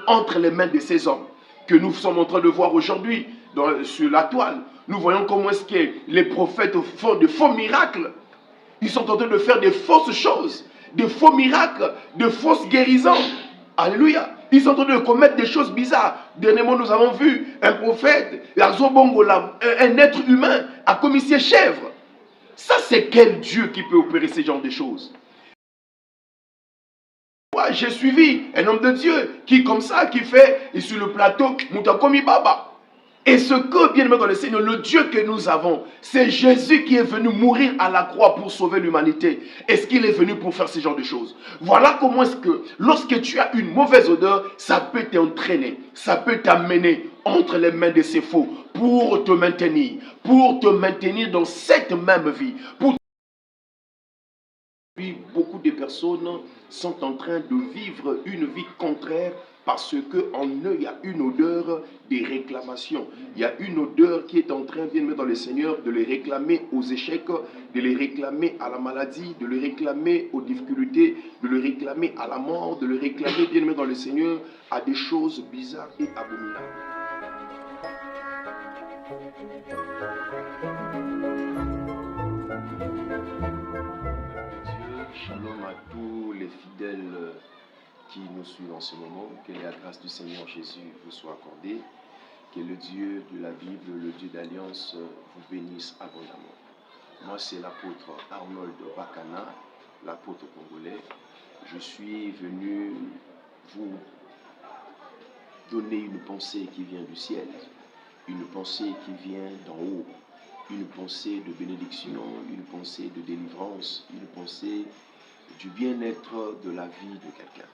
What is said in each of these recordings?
entre les mains de ces hommes que nous sommes en train de voir aujourd'hui sur la toile. Nous voyons comment est-ce que les prophètes font de faux miracles. Ils sont en train de faire des fausses choses, de faux miracles, de fausses guérisons. Alléluia. Ils sont en train de commettre des choses bizarres. Dernièrement, nous avons vu un prophète, un être humain, a commis ses chèvres. Ça, c'est quel Dieu qui peut opérer ce genre de choses? Moi, j'ai suivi un homme de Dieu qui, comme ça, qui fait sur le plateau, Moutakomi Baba. Et ce que, bien aimé dans le Seigneur, le Dieu que nous avons, c'est Jésus qui est venu mourir à la croix pour sauver l'humanité. Est-ce qu'il est venu pour faire ce genre de choses? Voilà comment est-ce que, lorsque tu as une mauvaise odeur, ça peut t'entraîner, ça peut t'amener entre les mains de ces faux pour te maintenir dans cette même vie. Beaucoup de personnes sont en train de vivre une vie contraire parce qu'en eux, il y a une odeur des réclamations. Il y a une odeur qui est en train, bien aimé dans le Seigneur, de les réclamer aux échecs, de les réclamer à la maladie, de les réclamer aux difficultés, de les réclamer à la mort, de les réclamer, bien aimé dans le Seigneur, à des choses bizarres et abominables. Shalom à tous les fidèles qui nous suivent en ce moment. Que la grâce du Seigneur Jésus vous soit accordée. Que le Dieu de la Bible, le Dieu d'Alliance, vous bénisse abondamment. Moi, c'est l'apôtre Arnold Bakana, l'apôtre congolais. Je suis venu vous donner une pensée qui vient du ciel, une pensée qui vient d'en haut, une pensée de bénédiction, une pensée de délivrance, une pensée du bien-être de la vie de quelqu'un.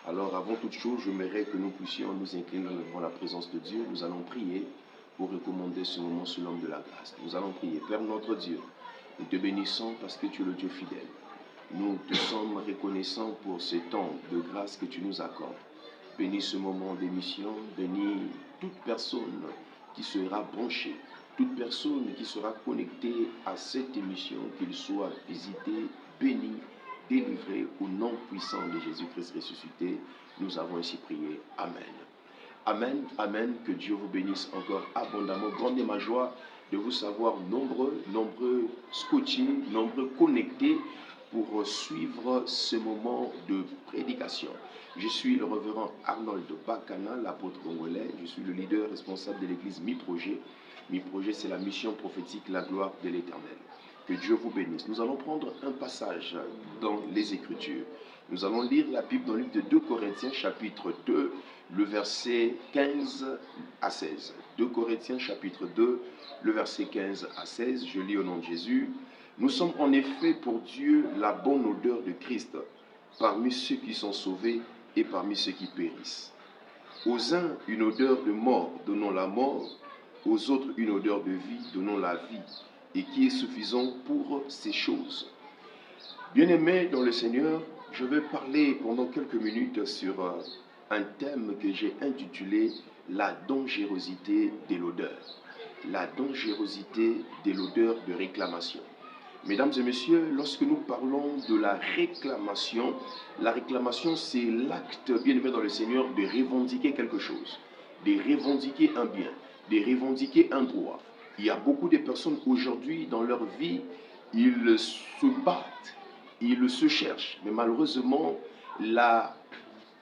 Alors, avant toute chose, j'aimerais que nous puissions nous incliner devant la présence de Dieu. Nous allons prier pour recommander ce moment sous l'homme de la grâce. Nous allons prier. Père notre Dieu, nous te bénissons parce que tu es le Dieu fidèle. Nous te sommes reconnaissants pour ce temps de grâce que tu nous accordes. Bénis ce moment d'émission, bénis toute personne qui sera branchée, toute personne qui sera connectée à cette émission, qu'il soit visité, béni, délivré au nom puissant de Jésus-Christ ressuscité. Nous avons ainsi prié. Amen. Amen, amen. Que Dieu vous bénisse encore abondamment. Grande est ma joie de vous savoir nombreux scotchés, nombreux connectés pour suivre ce moment de prédication. Je suis le révérend Arnold Bakana, l'apôtre congolais. Je suis le leader responsable de l'église Mi-Projet. Mi-Projet, c'est la mission prophétique, la gloire de l'Éternel. Que Dieu vous bénisse. Nous allons prendre un passage dans les Écritures. Nous allons lire la Bible dans le livre de 2 Corinthiens, chapitre 2, le verset 15 à 16. 2 Corinthiens, chapitre 2, le verset 15 à 16. Je lis au nom de Jésus. Nous sommes en effet pour Dieu la bonne odeur de Christ, parmi ceux qui sont sauvés et parmi ceux qui périssent. Aux uns, une odeur de mort, donnons la mort. Aux autres, une odeur de vie, donnons la vie, et qui est suffisant pour ces choses. Bien-aimés dans le Seigneur, je vais parler pendant quelques minutes sur un thème que j'ai intitulé « La dangerosité de l'odeur ». La dangerosité de l'odeur de réclamation. Mesdames et messieurs, lorsque nous parlons de la réclamation c'est l'acte, bien-aimé dans le Seigneur, de revendiquer quelque chose, de revendiquer un bien, de revendiquer un droit. Il y a beaucoup de personnes aujourd'hui dans leur vie, ils se battent, ils se cherchent, mais malheureusement, la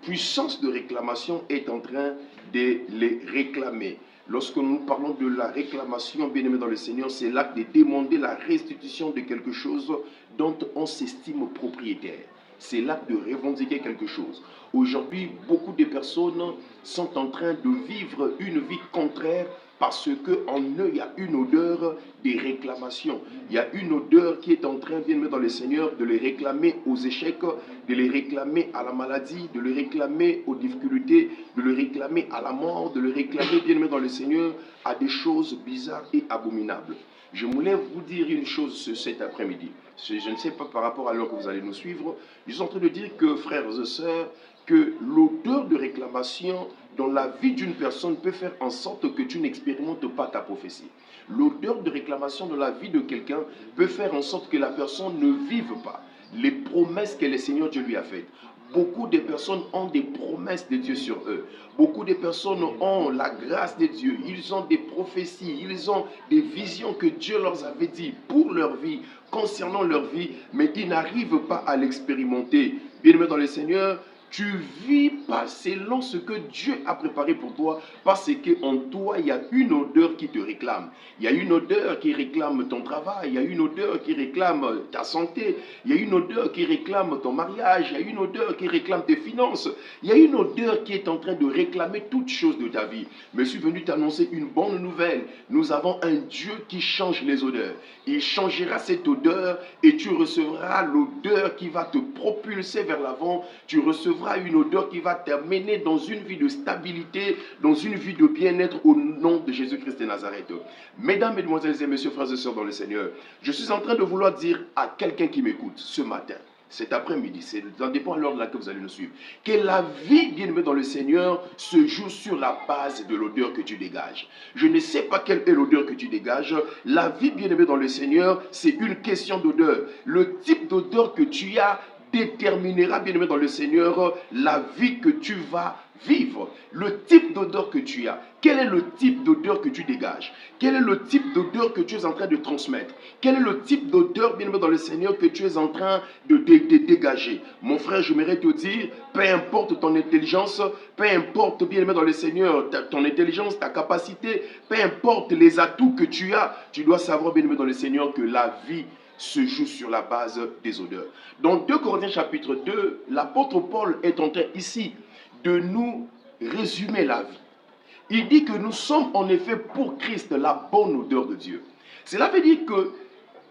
puissance de réclamation est en train de les réclamer. Lorsque nous parlons de la réclamation, bien-aimé dans le Seigneur, c'est l'acte de demander la restitution de quelque chose dont on s'estime propriétaire. C'est l'acte de revendiquer quelque chose. Aujourd'hui, beaucoup de personnes sont en train de vivre une vie contraire parce qu'en eux, il y a une odeur des réclamations. Il y a une odeur qui est en train, bien aimé dans le Seigneur, de les réclamer aux échecs, de les réclamer à la maladie, de les réclamer aux difficultés, de les réclamer à la mort, de les réclamer, bien aimé dans le Seigneur, à des choses bizarres et abominables. Je voulais vous dire une chose cet après-midi. Je ne sais pas par rapport à l'heure que vous allez nous suivre. Je suis en train de dire que, frères et sœurs, que l'odeur de réclamation dans la vie d'une personne peut faire en sorte que tu n'expérimentes pas ta prophétie. L'odeur de réclamation dans la vie de quelqu'un peut faire en sorte que la personne ne vive pas les promesses que le Seigneur Dieu lui a faites. Beaucoup de personnes ont des promesses de Dieu sur eux. Beaucoup de personnes ont la grâce de Dieu. Ils ont des prophéties, ils ont des visions que Dieu leur avait dit pour leur vie, concernant leur vie, mais ils n'arrivent pas à l'expérimenter. Bien-aimé dans le Seigneur, tu vis pas selon ce que Dieu a préparé pour toi, parce qu'en toi, il y a une odeur qui te réclame. Il y a une odeur qui réclame ton travail, il y a une odeur qui réclame ta santé, il y a une odeur qui réclame ton mariage, il y a une odeur qui réclame tes finances, il y a une odeur qui est en train de réclamer toutes choses de ta vie. Mais je suis venu t'annoncer une bonne nouvelle. Nous avons un Dieu qui change les odeurs. Il changera cette odeur et tu recevras l'odeur qui va te propulser vers l'avant. Tu recevras une odeur qui va t'amener dans une vie de stabilité, dans une vie de bien-être au nom de Jésus-Christ de Nazareth. Mesdames, mesdemoiselles et messieurs, frères et sœurs dans le Seigneur, je suis en train de vouloir dire à quelqu'un qui m'écoute ce matin, cet après-midi, ça dépend de l'heure de laquelle vous allez nous suivre, que la vie bien-aimée dans le Seigneur se joue sur la base de l'odeur que tu dégages. Je ne sais pas quelle est l'odeur que tu dégages. La vie bien-aimée dans le Seigneur, c'est une question d'odeur. Le type d'odeur que tu as déterminera, bien-aimé dans le Seigneur, la vie que tu vas vivre. Le type d'odeur que tu as. Quel est le type d'odeur que tu dégages? Quel est le type d'odeur que tu es en train de transmettre? Quel est le type d'odeur, bien-aimé dans le Seigneur, que tu es en train de dégager? Mon frère, j'aimerais te dire, peu importe ton intelligence, peu importe, bien-aimé dans le Seigneur, ton intelligence, ta capacité, peu importe les atouts que tu as, tu dois savoir, bien-aimé dans le Seigneur, que la vie se joue sur la base des odeurs. Dans 2 Corinthiens chapitre 2, l'apôtre Paul est en train ici de nous résumer la vie. Il dit que nous sommes en effet pour Christ la bonne odeur de Dieu. Cela veut dire que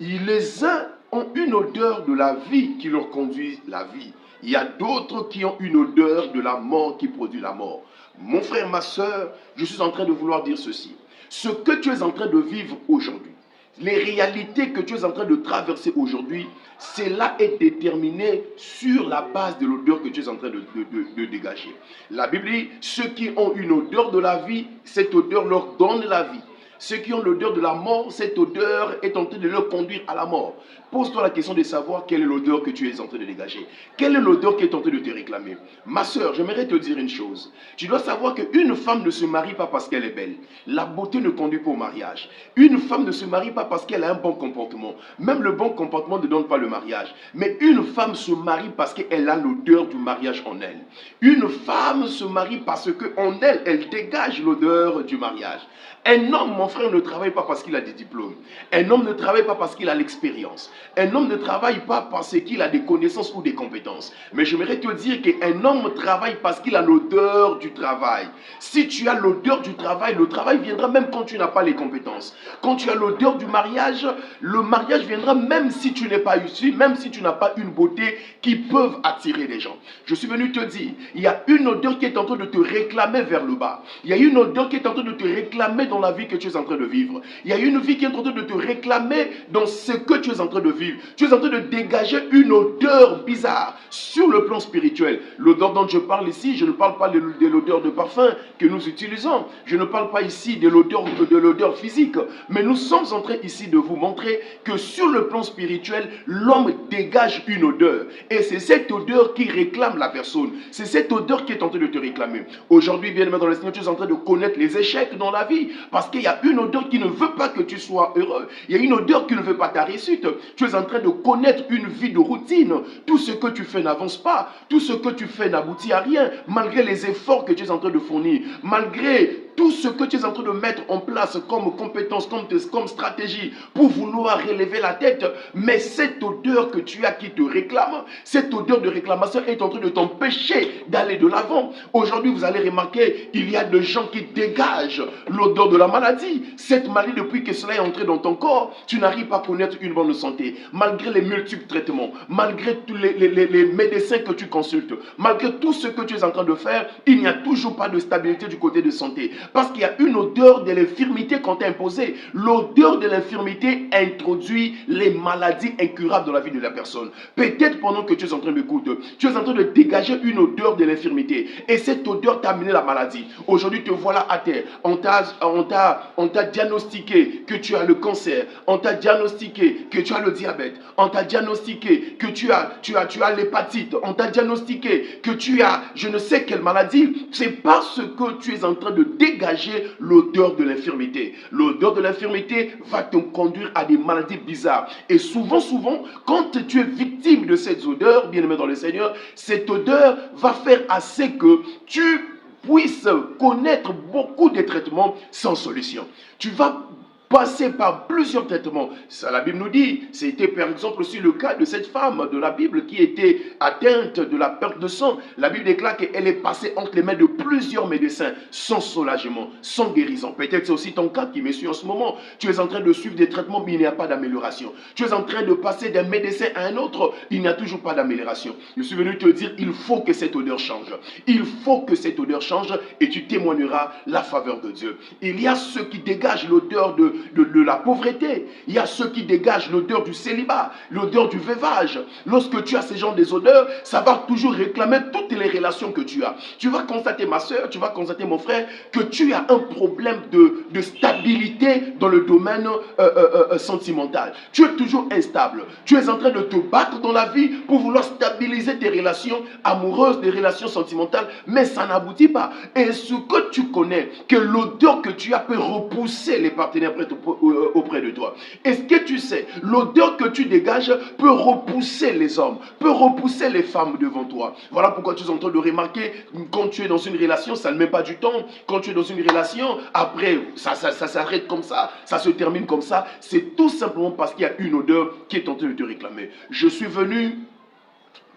les uns ont une odeur de la vie qui leur conduit la vie. Il y a d'autres qui ont une odeur de la mort qui produit la mort. Mon frère, ma soeur, je suis en train de vouloir dire ceci. Ce que tu es en train de vivre aujourd'hui, les réalités que tu es en train de traverser aujourd'hui, cela est déterminé sur la base de l'odeur que tu es en train de dégager. La Bible dit, ceux qui ont une odeur de la vie, cette odeur leur donne la vie. Ceux qui ont l'odeur de la mort, cette odeur est en train de leur conduire à la mort. Pose-toi la question de savoir quelle est l'odeur que tu es en train de dégager. Quelle est l'odeur qui est en train de te réclamer? Ma soeur, j'aimerais te dire une chose. Tu dois savoir qu'une femme ne se marie pas parce qu'elle est belle. La beauté ne conduit pas au mariage. Une femme ne se marie pas parce qu'elle a un bon comportement. Même le bon comportement ne donne pas le mariage. Mais une femme se marie parce qu'elle a l'odeur du mariage en elle. Une femme se marie parce qu'en elle, elle dégage l'odeur du mariage. Un homme, mon frère, ne travaille pas parce qu'il a des diplômes. Un homme ne travaille pas parce qu'il a l'expérience. Un homme ne travaille pas parce qu'il a des connaissances ou des compétences. Mais j'aimerais te dire qu'un homme travaille parce qu'il a l'odeur du travail. Si tu as l'odeur du travail, le travail viendra même quand tu n'as pas les compétences. Quand tu as l'odeur du mariage, le mariage viendra même si tu n'es pas issu, même si tu n'as pas une beauté qui peuvent attirer les gens. Je suis venu te dire, il y a une odeur qui est en train de te réclamer vers le bas. Il y a une odeur qui est en train de te réclamer dans la vie que tu es en train de vivre. Il y a une vie qui est en train de te réclamer dans ce que tu es en train de vivre. Tu es en train de dégager une odeur bizarre sur le plan spirituel. L'odeur dont je parle ici, je ne parle pas de l'odeur de parfum que nous utilisons. Je ne parle pas ici de l'odeur physique. Mais nous sommes en train ici de vous montrer que sur le plan spirituel, l'homme dégage une odeur. Et c'est cette odeur qui réclame la personne. C'est cette odeur qui est en train de te réclamer. Aujourd'hui, bien aimé dans le Seigneur, tu es en train de connaître les échecs dans la vie. Parce qu'il y a une odeur qui ne veut pas que tu sois heureux. Il y a une odeur qui ne veut pas ta réussite. Tu es en train de connaître une vie de routine. Tout ce que tu fais n'avance pas. Tout ce que tu fais n'aboutit à rien. Malgré les efforts que tu es en train de fournir. Malgré tout ce que tu es en train de mettre en place comme compétence, comme stratégie pour vouloir relever la tête. Mais cette odeur que tu as qui te réclame, cette odeur de réclamation est en train de t'empêcher d'aller de l'avant. Aujourd'hui, vous allez remarquer, il y a des gens qui dégagent l'odeur de la maladie. Cette maladie, depuis que cela est entré dans ton corps, tu n'arrives pas à connaître une bonne santé. Malgré les multiples traitements, malgré tous les médecins que tu consultes, malgré tout ce que tu es en train de faire, il n'y a toujours pas de stabilité du côté de santé. Parce qu'il y a une odeur de l'infirmité qu'on t'a imposée. L'odeur de l'infirmité introduit les maladies incurables dans la vie de la personne. Peut-être pendant que tu es en train d'écouter, tu es en train de dégager une odeur de l'infirmité. Et cette odeur t'a amené la maladie. Aujourd'hui, te voilà à terre. On t'a On t'a diagnostiqué que tu as le cancer. On t'a diagnostiqué que tu as le diabète. On t'a diagnostiqué que tu as l'hépatite. On t'a diagnostiqué que tu as je ne sais quelle maladie. C'est parce que tu es en train de dégager l'odeur de l'infirmité. L'odeur de l'infirmité va te conduire à des maladies bizarres. Et souvent, quand tu es victime de cette odeur, bien-aimé dans le Seigneur, cette odeur va faire assez que tu puisses connaître beaucoup de traitements sans solution. Tu vas passer par plusieurs traitements. Ça, la Bible nous dit, c'était par exemple aussi le cas de cette femme de la Bible qui était atteinte de la perte de sang. La Bible déclare qu'elle est passée entre les mains de plusieurs médecins sans soulagement, sans guérison. Peut-être c'est aussi ton cas qui me suit en ce moment. Tu es en train de suivre des traitements, mais il n'y a pas d'amélioration. Tu es en train de passer d'un médecin à un autre, il n'y a toujours pas d'amélioration. Je suis venu te dire, il faut que cette odeur change. Il faut que cette odeur change et tu témoigneras la faveur de Dieu. Il y a ceux qui dégagent l'odeur de la pauvreté. Il y a ceux qui dégagent l'odeur du célibat, l'odeur du veuvage. Lorsque tu as ces genres des odeurs, ça va toujours réclamer toutes les relations que tu as. Tu vas constater, ma soeur, tu vas constater, mon frère, que tu as un problème de stabilité dans le domaine sentimental. Tu es toujours instable. Tu es en train de te battre dans la vie pour vouloir stabiliser tes relations amoureuses, des relations sentimentales, mais ça n'aboutit pas. Et ce que tu connais, que l'odeur que tu as peut repousser les partenaires auprès de toi. Est-ce que tu sais, l'odeur que tu dégages peut repousser les hommes, peut repousser les femmes devant toi. Voilà pourquoi tu es en train de remarquer, quand tu es dans une relation, ça ne met pas du temps. Quand tu es dans une relation, après, ça s'arrête comme ça se termine comme ça. C'est tout simplement parce qu'il y a une odeur qui est en train de te réclamer. Je suis venu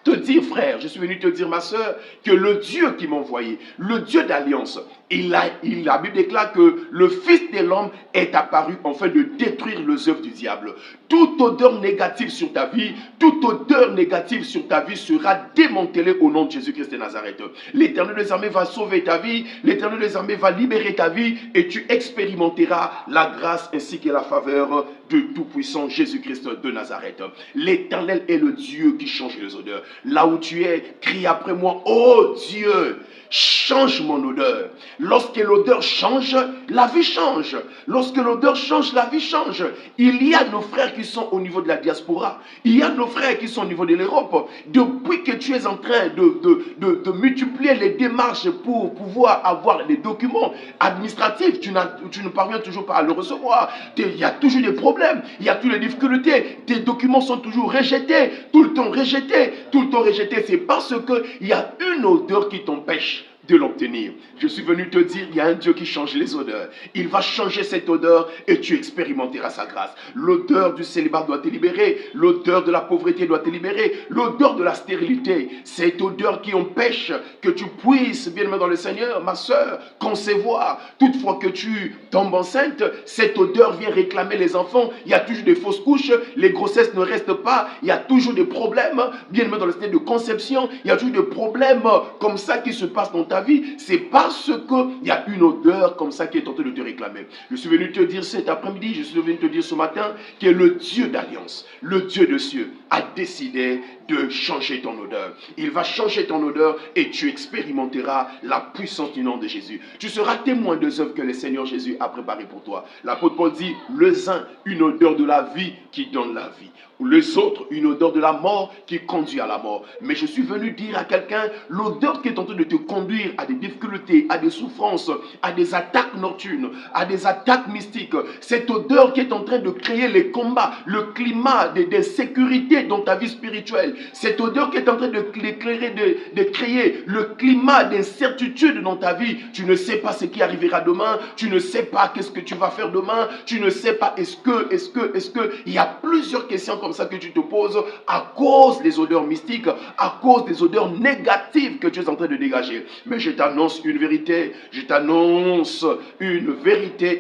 te dire, frère, je suis venu te dire, ma soeur, que le Dieu qui m'a envoyé, le Dieu d'alliance, la Bible déclare que le Fils de l'homme est apparu afin de détruire les œuvres du diable. Toute odeur négative sur ta vie, toute odeur négative sur ta vie sera démantelée au nom de Jésus-Christ de Nazareth. L'Éternel des armées va sauver ta vie, l'Éternel des armées va libérer ta vie et tu expérimenteras la grâce ainsi que la faveur de tout-puissant Jésus-Christ de Nazareth. L'Éternel est le Dieu qui change les odeurs. Là où tu es, crie après moi, oh Dieu, change mon odeur. Lorsque l'odeur change, la vie change. Lorsque l'odeur change, la vie change. Il y a nos frères qui sont au niveau de la diaspora. Il y a nos frères qui sont au niveau de l'Europe. Depuis que tu es en train de multiplier les démarches pour pouvoir avoir les documents administratifs, tu ne parviens toujours pas à le recevoir. Il y a toujours des problèmes. Il y a toutes les difficultés. Tes documents sont toujours rejetés. Tout le temps rejetés. Tout le temps rejetés. C'est parce qu'il y a une odeur qui t'empêche de l'obtenir. Je suis venu te dire, il y a un Dieu qui change les odeurs. Il va changer cette odeur et tu expérimenteras sa grâce. L'odeur du célibat doit te libérer. L'odeur de la pauvreté doit te libérer. L'odeur de la stérilité, cette odeur qui empêche que tu puisses, bien aimé dans le Seigneur, ma soeur, concevoir. Toutefois que tu tombes enceinte, cette odeur vient réclamer les enfants. Il y a toujours des fausses couches. Les grossesses ne restent pas. Il y a toujours des problèmes, bien aimé dans le Seigneur, de conception. Il y a toujours des problèmes comme ça qui se passent dans ta vie. C'est parce qu'il y a une odeur comme ça qui est en train de te réclamer. Je suis venu te dire cet après-midi, je suis venu te dire ce matin que le Dieu d'alliance, le Dieu de cieux, a décidé de changer ton odeur. Il va changer ton odeur et tu expérimenteras la puissance du nom de Jésus. Tu seras témoin des œuvres que le Seigneur Jésus a préparées pour toi. L'apôtre Paul dit, les uns, une odeur de la vie qui donne la vie. Les autres, une odeur de la mort qui conduit à la mort. Mais je suis venu dire à quelqu'un, l'odeur qui est en train de te conduire à des difficultés, à des souffrances, à des attaques nocturnes, à des attaques mystiques, cette odeur qui est en train de créer les combats, le climat d'insécurité dans ta vie spirituelle, cette odeur qui est en train de créer le climat d'incertitude dans ta vie, tu ne sais pas ce qui arrivera demain, tu ne sais pas qu'est-ce que tu vas faire demain, tu ne sais pas est-ce que, il y a plusieurs questions comme ça que tu te poses à cause des odeurs mystiques, à cause des odeurs négatives que tu es en train de dégager. Mais je t'annonce une vérité,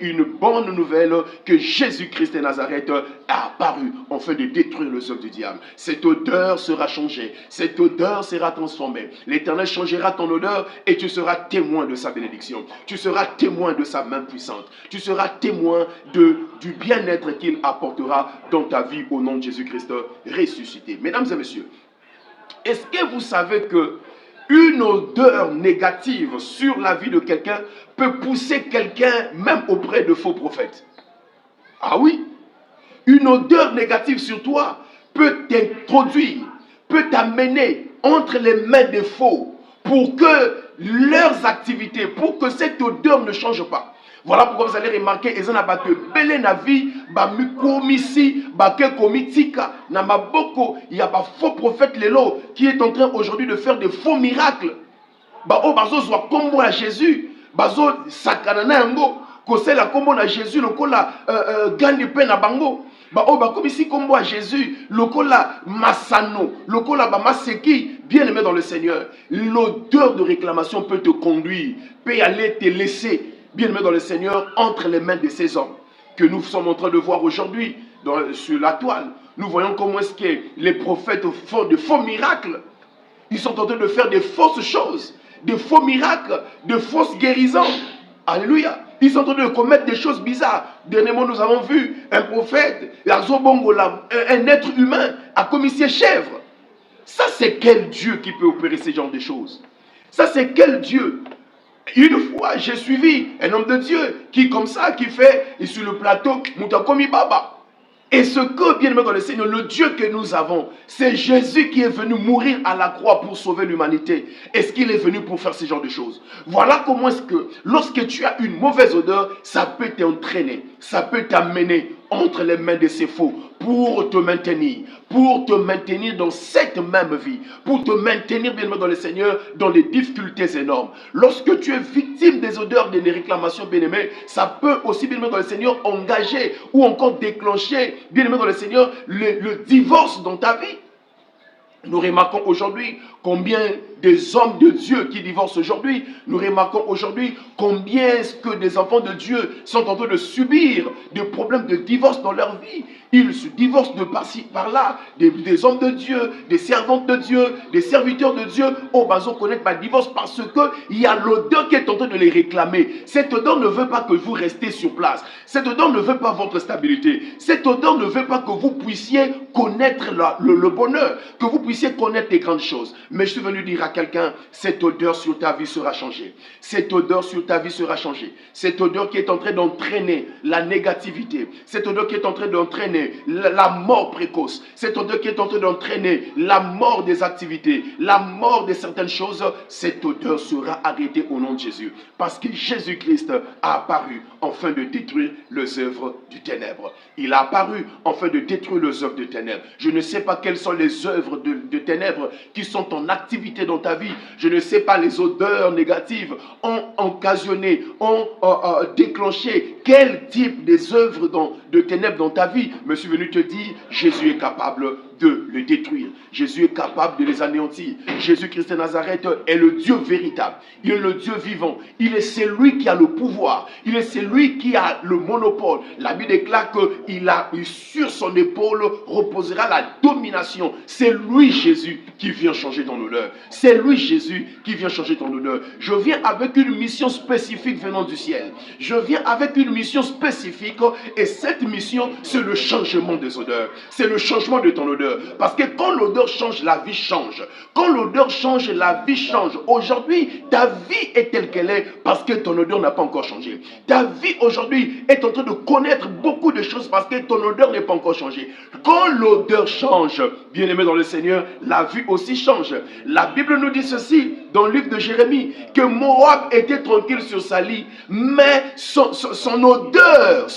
une bonne nouvelle, que Jésus-Christ de Nazareth a apparu afin de détruire les œuvres du diable. Cette odeur sera changée, cette odeur sera transformée. L'Éternel changera ton odeur et tu seras témoin de sa bénédiction. Tu seras témoin de sa main puissante. Tu seras témoin du bien-être qu'il apportera dans ta vie au nom de Jésus-Christ ressuscité. Mesdames et messieurs, est-ce que vous savez que Une odeur négative sur la vie de quelqu'un peut pousser quelqu'un même auprès de faux prophètes. Ah oui, une odeur négative sur toi peut t'introduire, peut t'amener entre les mains des faux pour que leurs activités, pour que cette odeur ne change pas. Voilà pourquoi vous allez remarquer, ils ont abattu belé na vie, ba mikomisi, ba ke komitika, na maboko, il y a ba faux prophète lelo qui est en train aujourd'hui de faire des faux miracles. Ba o bazo zwa kombo à Jésus, bazo sakana na yango, kosela kombo na Jésus lokola gandi pe na bango. Ba o ba komisi kombo à Jésus, lokola masano, lokola ba maseki, bien aimé dans le Seigneur. L'odeur de réclamation peut te conduire, peut aller te laisser, bien aimé dans le Seigneur, entre les mains de ces hommes que nous sommes en train de voir aujourd'hui sur la toile. Nous voyons comment est-ce que les prophètes font de faux miracles. Ils sont en train de faire des fausses choses, de faux miracles, de fausses guérisons. Alléluia. Ils sont en train de commettre des choses bizarres. Dernièrement, nous avons vu un prophète, un être humain, a commis ses chèvres. Ça, c'est quel Dieu qui peut opérer ce genre de choses? Ça, c'est quel Dieu? Une fois, j'ai suivi un homme de Dieu qui, comme ça, qui fait sur le plateau, Moutakomi Baba. Et ce que, bien aimé dans le Seigneur, le Dieu que nous avons, c'est Jésus qui est venu mourir à la croix pour sauver l'humanité. Est-ce qu'il est venu pour faire ce genre de choses? Voilà comment est-ce que, lorsque tu as une mauvaise odeur, ça peut t'entraîner, ça peut t'amener entre les mains de ces faux pour te maintenir dans cette même vie, pour te maintenir, bien aimé dans le Seigneur, dans des difficultés énormes. Lorsque tu es victime des odeurs, des réclamations, bien aimé, ça peut aussi, bien aimé dans le Seigneur, engager ou encore déclencher, bien aimé dans le Seigneur, le divorce dans ta vie. Nous remarquons aujourd'hui combien des hommes de Dieu qui divorcent aujourd'hui. Nous remarquons aujourd'hui combien est-ce que des enfants de Dieu sont en train de subir des problèmes de divorce dans leur vie. Ils se divorcent de par-ci, par-là, des hommes de Dieu, des servantes de Dieu, des serviteurs de Dieu. Oh, bah, on connaît pas le divorce parce qu'il y a l'odeur qui est en train de les réclamer. Cette odeur ne veut pas que vous restiez sur place. Cette odeur ne veut pas votre stabilité. Cette odeur ne veut pas que vous puissiez connaître le bonheur, que vous puissiez connaître les grandes choses. Mais je suis venu dire à quelqu'un, cette odeur sur ta vie sera changée. Cette odeur sur ta vie sera changée. Cette odeur qui est en train d'entraîner la négativité. Cette odeur qui est en train d'entraîner la mort précoce. Cette odeur qui est en train d'entraîner la mort des activités, la mort de certaines choses. Cette odeur sera arrêtée au nom de Jésus. Parce que Jésus-Christ a apparu afin de détruire les œuvres du ténèbre. Il a apparu afin de détruire les œuvres de ténèbres. Je ne sais pas quelles sont les œuvres de ténèbres qui sont en activité dans ta vie. Je ne sais pas les odeurs négatives ont occasionné, ont déclenché quel type des œuvres de ténèbres dans ta vie. Je suis venu te dire, Jésus est capable de les détruire. Jésus est capable de les anéantir. Jésus-Christ de Nazareth est le Dieu véritable. Il est le Dieu vivant. Il est celui qui a le pouvoir. Il est celui qui a le monopole. La Bible déclare qu'il a sur son épaule reposera la domination. C'est lui Jésus qui vient changer ton honneur. C'est lui Jésus qui vient changer ton honneur. Je viens avec une mission spécifique venant du ciel. Je viens avec une mission spécifique et cette mission, c'est le changement des odeurs. C'est le changement de ton odeur. Parce que quand l'odeur change, la vie change. Quand l'odeur change, la vie change. Aujourd'hui, ta vie est telle qu'elle est parce que ton odeur n'a pas encore changé. Ta vie aujourd'hui est en train de connaître beaucoup de choses parce que ton odeur n'est pas encore changée. Quand l'odeur change, bien aimé dans le Seigneur, la vie aussi change. La Bible nous dit ceci dans le livre de Jérémie, que Moab était tranquille sur sa lit, mais son odeur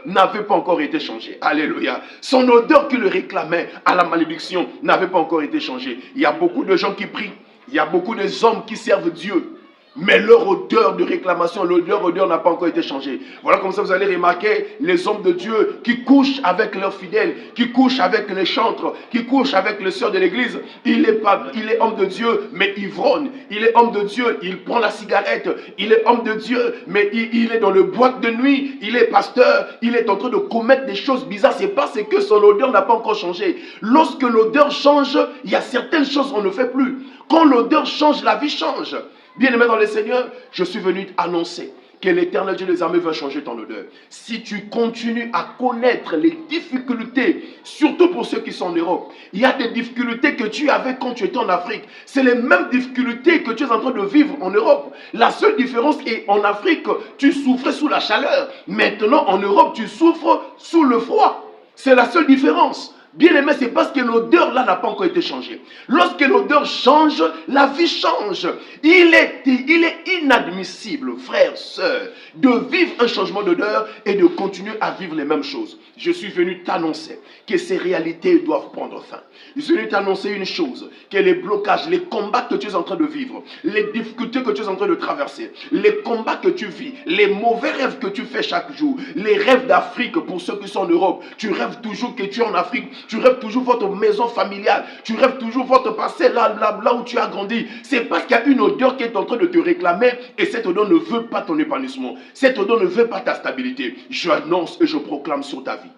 n'avait pas encore été changée. Alléluia. Son odeur qui le réclamait à la malédiction n'avait pas encore été changée. Il y a beaucoup de gens qui prient, il y a beaucoup d'hommes qui servent Dieu, mais leur odeur de réclamation, leur odeur n'a pas encore été changée. Voilà comme ça vous allez remarquer les hommes de Dieu qui couchent avec leurs fidèles, qui couchent avec les chantres, qui couchent avec les sœurs de l'église. Il est homme de Dieu, mais ivrogne. Il est homme de Dieu, il prend la cigarette. Il est homme de Dieu, mais il est dans le boîte de nuit. Il est pasteur, il est en train de commettre des choses bizarres. C'est parce que son odeur n'a pas encore changé. Lorsque l'odeur change, il y a certaines choses qu'on ne fait plus. Quand l'odeur change, la vie change. Bien-aimé dans le Seigneur, je suis venu annoncer que l'Éternel Dieu des armées va changer ton odeur. Si tu continues à connaître les difficultés, surtout pour ceux qui sont en Europe, il y a des difficultés que tu avais quand tu étais en Afrique. C'est les mêmes difficultés que tu es en train de vivre en Europe. La seule différence est en Afrique, tu souffrais sous la chaleur. Maintenant, en Europe, tu souffres sous le froid. C'est la seule différence. Bien aimé, c'est parce que l'odeur là n'a pas encore été changée. Lorsque l'odeur change, la vie change. Il est inadmissible, frères, sœurs, de vivre un changement d'odeur et de continuer à vivre les mêmes choses. Je suis venu t'annoncer que ces réalités doivent prendre fin. Je suis venu t'annoncer une chose, que les blocages, les combats que tu es en train de vivre, les difficultés que tu es en train de traverser, les combats que tu vis, les mauvais rêves que tu fais chaque jour, les rêves d'Afrique pour ceux qui sont en Europe, tu rêves toujours que tu es en Afrique, tu rêves toujours votre maison familiale, tu rêves toujours votre passé là où tu as grandi. C'est parce qu'il y a une odeur qui est en train de te réclamer et cette odeur ne veut pas ton épanouissement. Cette odeur ne veut pas ta stabilité. Je annonce et je proclame sur ta vie.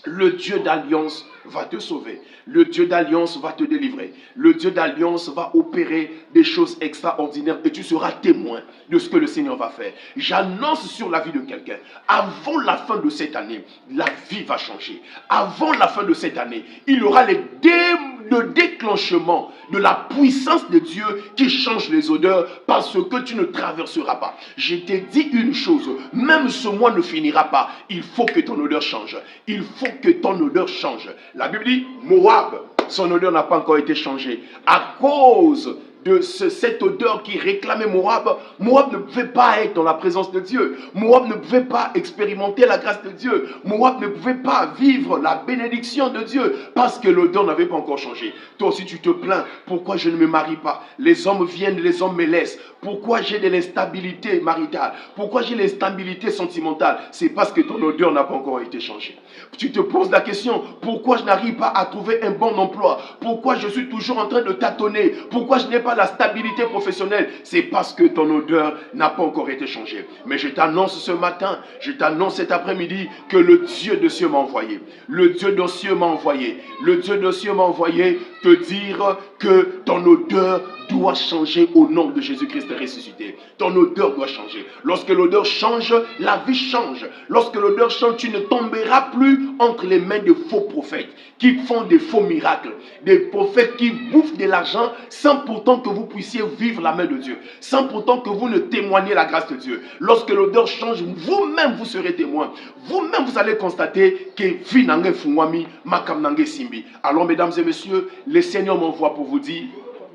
Le Dieu d'alliance va te sauver. Le Dieu d'alliance va te délivrer. Le Dieu d'alliance va opérer des choses extraordinaires et tu seras témoin de ce que le Seigneur va faire. J'annonce sur la vie de quelqu'un, avant la fin de cette année, la vie va changer. Avant la fin de cette année, il y aura le déclenchement de la puissance de Dieu qui change les odeurs parce que tu ne traverseras pas. Je t'ai dit une chose, même ce mois ne finira pas. Il faut que ton odeur change. Il faut que ton odeur change. La Bible dit, Moab, son odeur n'a pas encore été changée. À cause de cette odeur qui réclamait Moab, Moab ne pouvait pas être dans la présence de Dieu. Moab ne pouvait pas expérimenter la grâce de Dieu. Moab ne pouvait pas vivre la bénédiction de Dieu parce que l'odeur n'avait pas encore changé. Toi aussi tu te plains, pourquoi je ne me marie pas? Les hommes viennent, les hommes me laissent. Pourquoi j'ai de l'instabilité maritale? Pourquoi j'ai l'instabilité sentimentale? C'est parce que ton odeur n'a pas encore été changée. Tu te poses la question, pourquoi je n'arrive pas à trouver un bon emploi? Pourquoi je suis toujours en train de tâtonner? Pourquoi je n'ai pas la stabilité professionnelle? C'est parce que ton odeur n'a pas encore été changée. Mais je t'annonce ce matin, je t'annonce cet après-midi que le Dieu de cieux m'a envoyé. Le Dieu de cieux m'a envoyé. Le Dieu de cieux m'a envoyé te dire que ton odeur doit changer au nom de Jésus-Christ ressuscité. Ton odeur doit changer. Lorsque l'odeur change, la vie change. Lorsque l'odeur change, tu ne tomberas plus entre les mains de faux prophètes qui font des faux miracles. Des prophètes qui bouffent de l'argent sans pourtant que vous puissiez vivre la main de Dieu. Sans pourtant que vous ne témoignez la grâce de Dieu. Lorsque l'odeur change, vous-même vous serez témoin. Vous-même vous allez constater que vie nange fungwami, makam nange simbi. Alors mesdames et messieurs, le Seigneur m'envoie pour vous dire,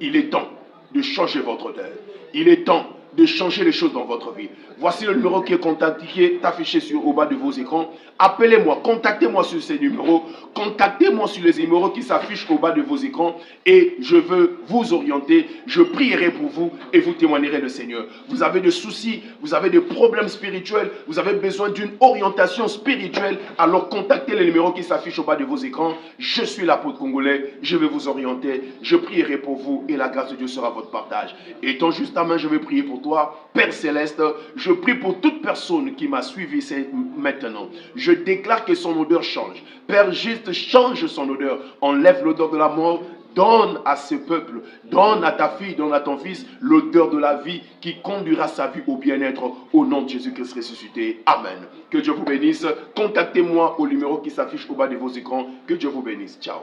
il est temps de changer votre odeur. Il est temps de changer les choses dans votre vie. Voici le numéro qui est affiché au bas de vos écrans. Appelez-moi, contactez-moi sur ces numéros. Contactez-moi sur les numéros qui s'affichent au bas de vos écrans et je veux vous orienter. Je prierai pour vous et vous témoignerez le Seigneur. Vous avez des soucis, vous avez des problèmes spirituels, vous avez besoin d'une orientation spirituelle, alors contactez les numéros qui s'affichent au bas de vos écrans. Je suis l'apôtre congolais, je vais vous orienter, je prierai pour vous et la grâce de Dieu sera votre partage. Étant juste à main, je vais prier pour toi. Père Céleste, je prie pour toute personne qui m'a suivi maintenant. Je déclare que son odeur change. Père juste, change son odeur. Enlève l'odeur de la mort. Donne à ce peuple, donne à ta fille, donne à ton fils l'odeur de la vie qui conduira sa vie au bien-être au nom de Jésus-Christ ressuscité. Amen. Que Dieu vous bénisse. Contactez-moi au numéro qui s'affiche au bas de vos écrans. Que Dieu vous bénisse. Ciao.